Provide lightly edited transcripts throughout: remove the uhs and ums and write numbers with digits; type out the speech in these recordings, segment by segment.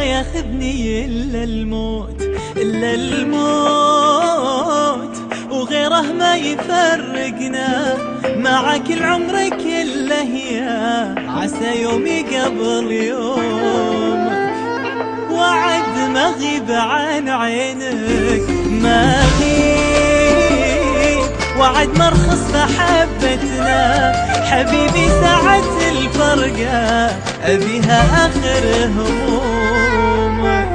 ياخذني إلا الموت، إلا الموت، وغيره ما يفرقنا. معك العمر كله يا عسى يومي قبل يومك، وعد ما غيب عن عينك، ما غيب، وعد مرخص محبتنا. حبيبي ساعة الفرقة أبيها آخر همومك،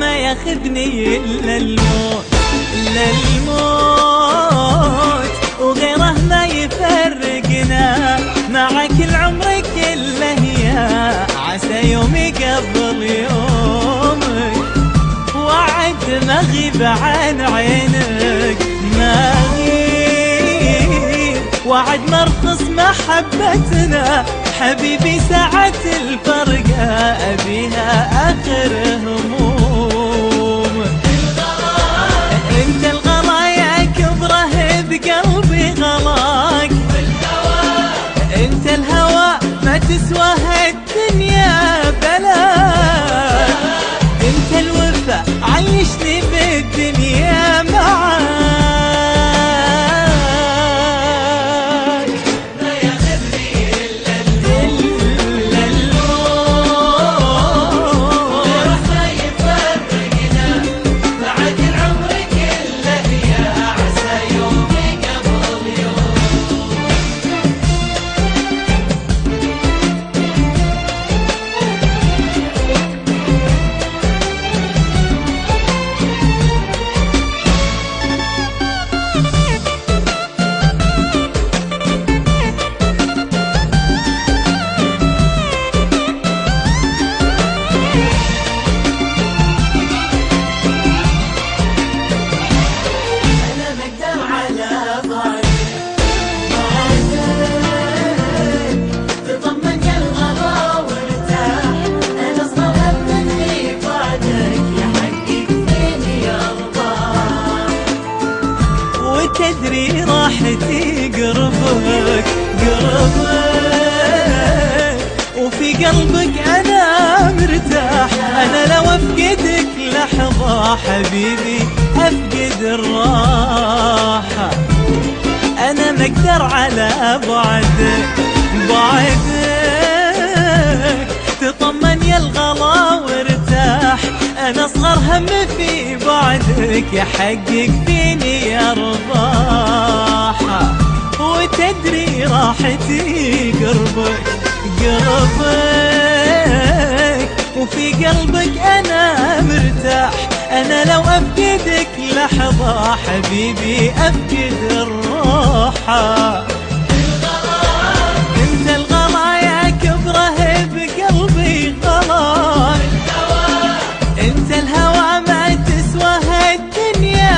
ما ياخذني إلا الموت، إلا الموت، وغيره ما يفرقنا. معك العمر كله يا عسى يومي قبل يومك، وعد ما غيب عن عينك، ما غيب، وعد مرخص محبتنا. حبيبي ساعة الفرقة أبيها آخر هموم. انت الغلا يا كبره بقلبي غلاك، انت الهوى ما تسواه الدنيا بلاك، انت الوفا عيشني بالدنيا معاك. ما ياخذني إلا الموت، غيره ما يفرقنا. بعد العمر كله يا عسى يومي قبل يوم. تدري راحتي قربك، قربك، وفي قلبك أنا مرتاح. أنا لو أفقدك لحظة حبيبي أفقد الراحة. أنا ما أقدر على بعدك، بعدك، تطمن يا الغلا وارتاح. أنا أصغر هم في بعدك يحقق فيني أرباحة. وتدري راحتي قربك، قربك، وفي قلبك أنا مرتاح. أنا لو أفقدك لحظة حبيبي أفقد الراحة. انت الغلا يا كبره بقلبي غلاك، انت الهوى ما تسواه الدنيا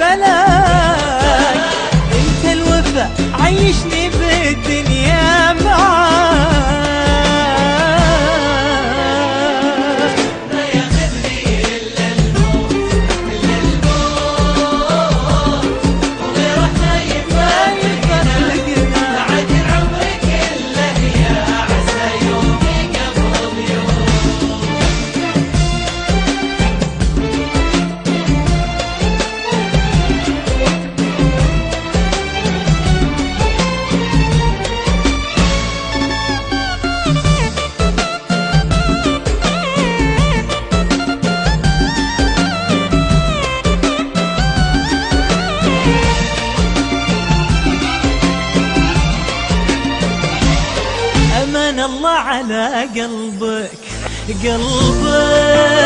بلاك، انت الوفا عيشني بالدنيا معاك. ما ياخذني إلا الموت، إلا الموت، وغيره ما يفرقنا. بعد العمر كله يا عسى يومي قبل يوم. أمان الله على قلبك، قلبك،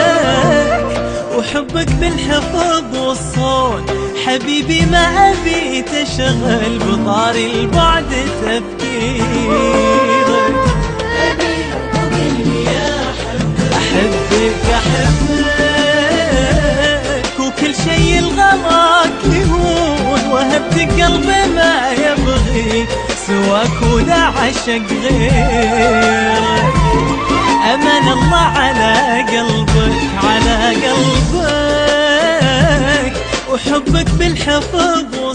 وحبك بالحفظ والصون. حبيبي ما أبي تشغل بطاري البعد تفكيرك. أحبك أحبك، وكل شي الغلاك يهون. وهبتك قلبي ما يبغيك سواك ولا عشق غيرك. أمان الله على قلبك، على قلبك، وحبك بالحفظ